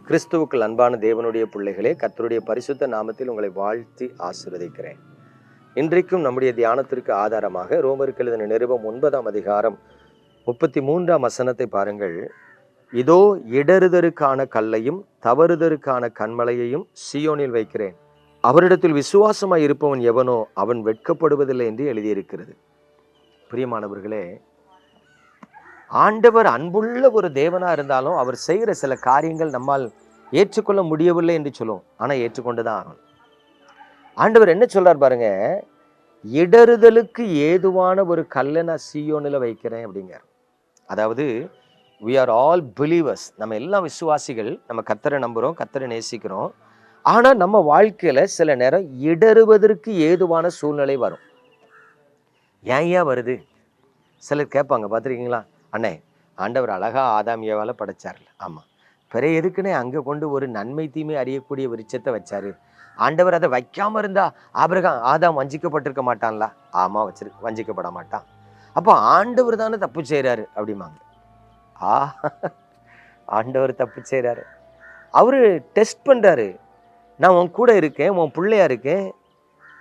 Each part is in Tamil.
கிறிஸ்துவுக்குள் அன்பான தேவனுடைய பிள்ளைகளே, கர்த்தருடைய பரிசுத்த நாமத்தில் உங்களை வாழ்த்தி ஆசீர்வதிக்கிறேன். இன்றைக்கும் நம்முடைய தியானத்திற்கு ஆதாரமாக ரோமருக்கு எழுதின நிருபம் 9ஆம் அதிகாரம் 33ஆம் வசனத்தை பாருங்கள். இதோ இடறுதற்கான கல்லையும் தவறுதற்கான கன்மலையையும் சீயோனில் வைக்கிறேன், அவரிடத்தில் விசுவாசமாய் இருப்பவன் எவனோ அவன் வெட்கப்படுவதில்லை என்று எழுதியிருக்கிறது. பிரியமானவர்களே, ஆண்டவர் அன்புள்ள ஒரு தேவனா இருந்தாலும் அவர் செய்கிற சில காரியங்கள் நம்மால் ஏற்றுக்கொள்ள முடியவில்லை என்று சொல்லுவோம். ஆனா ஏற்றுக்கொண்டுதான் ஆகணும். ஆண்டவர் என்ன சொல்றார் பாருங்க, இடறுதலுக்கு ஏதுவான ஒரு கல்லை நான் சீயோனில் வைக்கிறேன் அப்படிங்கிறார். அதாவது we are all believers, நம்ம எல்லாம் விசுவாசிகள், நம்ம கர்த்தரை நம்புறோம், கர்த்தரை நேசிக்கிறோம். ஆனா நம்ம வாழ்க்கையில சில நேரம் இடறுவதற்கு ஏதுவான சூழ்நிலை வரும். ஏன் வருது? சிலர் கேட்பாங்க, பார்த்துருக்கீங்களா? அண்ணே, ஆண்டவர் அழகா ஆதாம் ஏவால படைச்சார்ல. ஆமா, பிறகு எதுக்குன்னே அங்க கொண்டு ஒரு நன்மை தீமை அறியக்கூடிய விருட்சத்தை வச்சாரு. ஆண்டவர் அதை வைக்காம இருந்தா ஆதாம் வஞ்சிக்கப்பட்டிருக்க மாட்டான்ல? ஆமா, வஞ்சிக்கப்பட மாட்டான். அப்போ ஆண்டவர் தானே தப்பு செய்யறாரு அப்படிமாங்க. ஆண்டவர் தப்பு செய்யறாரு, அவரு டெஸ்ட் பண்றாரு. நான் உன் கூட இருக்கேன், உன் பிள்ளையா இருக்கேன்,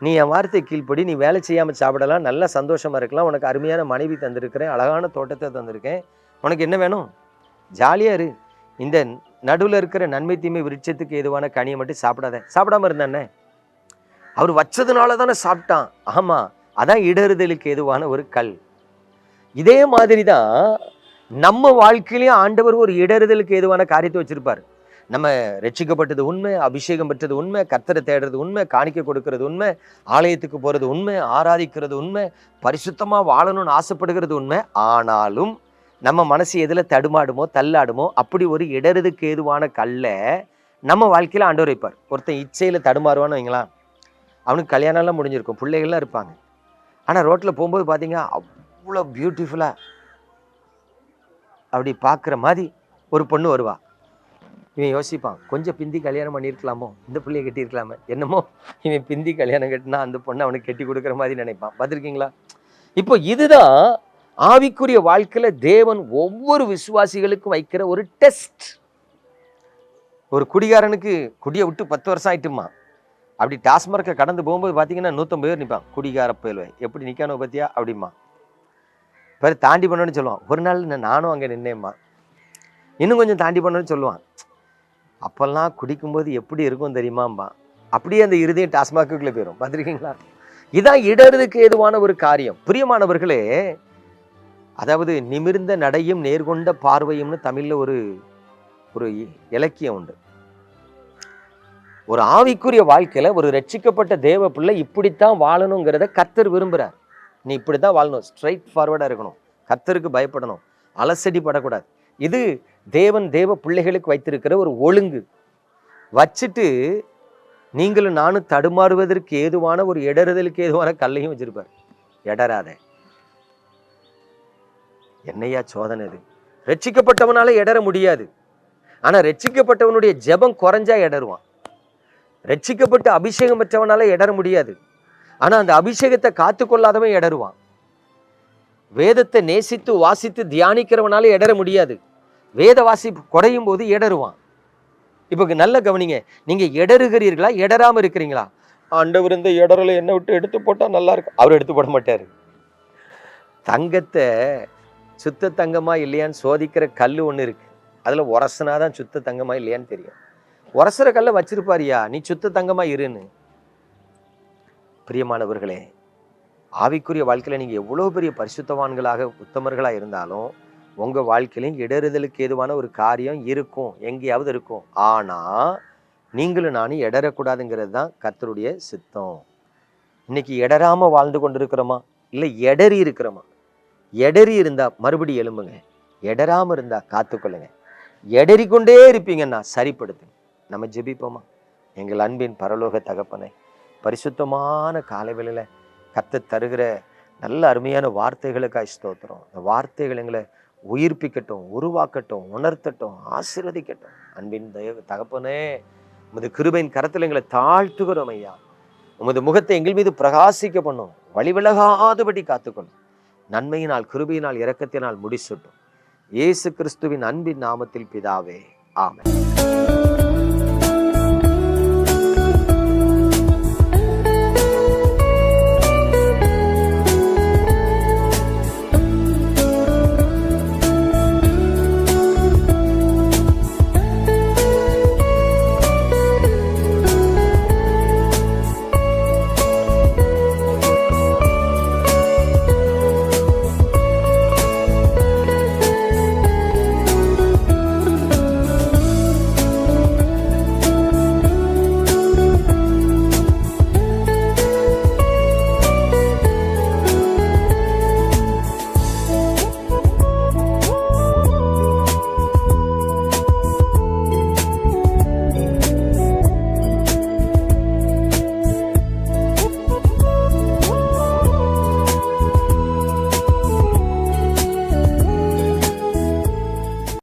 நீ என் வார்த்தை கீழ்ப்படி, நீ வேலை செய்யாமல் சாப்பிடலாம், நல்லா சந்தோஷமா இருக்கலாம், உனக்கு அருமையான மனைவி தந்திருக்கிறேன், அழகான தோட்டத்தை தந்திருக்கேன், உனக்கு என்ன வேணும்? ஜாலியா இரு. இந்த நடுவில் இருக்கிற நன்மை தீமை விருட்சத்துக்கு ஏதுவான கனியை மட்டும் சாப்பிடாத. சாப்பிடாம இருந்தானே, அவர் வச்சதுனால தானே சாப்பிட்டான். ஆமா, அதான் இடறுதலுக்கு ஏதுவான ஒரு கல். இதே மாதிரி தான் நம்ம வாழ்க்கையிலையும் ஆண்டவர் ஒரு இடறுதலுக்கு ஏதுவான காரியத்தை வச்சிருப்பாரு. நம்ம ரட்சிக்கப்பட்டது உண்மை, அபிஷேகம் பெற்றது உண்மை, கர்த்தரை தேடுறது உண்மை, காணிக்கை கொடுக்கறது உண்மை, ஆலயத்துக்கு போறது உண்மை, ஆராதிக்கிறது உண்மை, பரிசுத்தமா வாழணும்னு ஆசைப்படுகிறது உண்மை. ஆனாலும் நம்ம மனசு எதுல தடுமாடுமோ தள்ளாடுமோ அப்படி ஒரு இடறுதுக்கு ஏதுவான கல்லை நம்ம வாழ்க்கையில ஆண்டவர் வைப்பார். ஒருத்தன் இச்சையில தடுமாறுவான்னு வைங்களா, அவனுக்கு கல்யாணம் எல்லாம் முடிஞ்சிருக்கும், பிள்ளைகள்லாம் இருப்பாங்க. ஆனா ரோட்ல போகும்போது பாத்தீங்க, அவ்வளோ பியூட்டிஃபுல்லா அப்படி பார்க்குற மாதிரி ஒரு பொண்ணு வருவா. இவன் யோசிப்பான், கொஞ்சம் பிந்தி கல்யாணம் பண்ணியிருக்கலாமோ, இந்த பிள்ளையை கட்டியிருக்கலாமே, என்னமோ இவன் பிந்தி கல்யாணம் கட்டினா அந்த பொண்ணை அவனுக்கு கட்டி கொடுக்குற மாதிரி நினைப்பான். பார்த்துருக்கீங்களா? இப்போ இதுதான் ஆவிக்குரிய வாழ்க்கையில தேவன் ஒவ்வொரு விசுவாசிகளுக்கும் வைக்கிற ஒரு டெஸ்ட். ஒரு குடிகாரனுக்கு குடியை விட்டு 10 வருஷம் ஆயிட்டுமா, அப்படி டாஸ்மார்க்கை கடந்து போகும்போது பார்த்தீங்கன்னா 150 பேர் நிற்பான். குடிகார போயிடுவேன், எப்படி நிற்கானோ பத்தியா அப்படிமா. பிறகு தாண்டி பண்ணணும்னு சொல்லுவான். ஒரு நாள் நானும் அங்கே நின்னேம்மா, இன்னும் கொஞ்சம் தாண்டி பண்ணணும்னு சொல்லுவான். அப்பெல்லாம் குடிக்கும்போது எப்படி இருக்கும் தெரியுமாம்பா. அப்படியே அந்த இருதயம் டாஸ்மாக்குள்ளே போயிடும். பார்த்துருக்கீங்களா? இதான் இடறுதுக்கு ஏதுவான ஒரு காரியம். பிரியமானவர்களே, அதாவது நிமிர்ந்த நடையும் நேர்கொண்ட பார்வையும்னு தமிழ்ல ஒரு இலக்கியம் உண்டு. ஒரு ஆவிக்குரிய வாழ்க்கையில ஒரு ரட்சிக்கப்பட்ட தேவ பிள்ளை இப்படித்தான் வாழணுங்கிறத கர்த்தர் விரும்புறார். நீ இப்படித்தான் வாழணும், ஸ்ட்ரைட் ஃபார்வர்டா இருக்கணும், கர்த்தருக்கு பயப்படணும், அலசடி படக்கூடாது. இது தேவ பிள்ளைகளுக்கு வைத்திருக்கிற ஒரு ஒழுங்கு. வச்சுட்டு நீங்களும் நானும் தடுமாறுவதற்கு ஏதுவான ஒரு இடறுதலுக்கு ஏதுவான கல்லையும் வச்சிருப்பார். இடராத. என்னையா சோதனை இது? ரட்சிக்கப்பட்டவனால இடற முடியாது. ஆனா ரட்சிக்கப்பட்டவனுடைய ஜெபம் குறைஞ்சா இடருவான். ரட்சிக்கப்பட்டு அபிஷேகம் பெற்றவனால இடற முடியாது. ஆனா அந்த அபிஷேகத்தை காத்துக்கொள்ளாதவன் இடருவான். வேதத்தை நேசித்து வாசித்து தியானிக்கிறவனால இடற முடியாது. வேத வாசி குறையும் போது இடருவான். இப்போ நல்ல கவனிங்க, நீங்க இடறுகிறீர்களா, இடராம இருக்கிறீங்களா? ஆண்டவர் இந்த இடரலை என்ன விட்டு எடுத்து போட்டா நல்லா இருக்கும். அவர் எடுத்து போட மாட்டாரு. தங்கத்தை சுத்த தங்கமா இல்லையான்னு சோதிக்கிற கல் ஒண்ணு இருக்கு. அதுல உரசனாதான் சுத்த தங்கமா இல்லையான்னு தெரியும். உரசுற கல்லை வச்சிருப்பாரியா, நீ சுத்த தங்கமா இருன்னு. பிரியமானவர்களே, ஆவிக்குரிய வாழ்க்கையில நீங்க எவ்வளவு பெரிய பரிசுத்தவான்களாக உத்தமர்களா இருந்தாலும் உங்க வாழ்க்கையிலும் இடறுதலுக்கு ஏதுவான ஒரு காரியம் இருக்கும், எங்கேயாவது இருக்கும். ஆனா நீங்களும் நானும் இடறக்கூடாதுங்கிறது தான் கர்த்தருடைய சித்தம். இன்னைக்கு இடராம வாழ்ந்து கொண்டிருக்கிறோமா, இல்லை இடறி இருக்கிறோமா? இடறி இருந்தா மறுபடி எழும்புங்க, இடராம இருந்தா காத்துக்கொள்ளுங்க. இடறிக்கொண்டே இருப்பீங்கன்னா சரிப்படுத்துங்க. நம்ம ஜெபிப்போமா? எங்கள் அன்பின் பரலோக தகப்பனே, பரிசுத்தமான காலைவேளையில கர்த்தர் தருகிற நல்ல அருமையான வார்த்தைகளுக்காக ஸ்தோத்திரம். இந்த வார்த்தைகள் எங்களை உயிர்ப்பிக்கட்டும், உருவாக்கட்டும், உணர்த்தட்டும், ஆசீர்வதிக்கட்டும். அன்பின் தகப்பனே, உமது கிருபையின் கரத்தில் எங்களை தாழ்த்துகிறோம் ஐயா. உமது முகத்தை எங்கள் மீது பிரகாசிக்க பண்ணும், வழி விலகாதபடி காத்துக்கொள்ளும். நன்மையினால், கிருபையினால், இரக்கத்தினால் முடிசூட்டும். இயேசு கிறிஸ்துவின் அன்பின் நாமத்தில் பிதாவே, ஆமென்.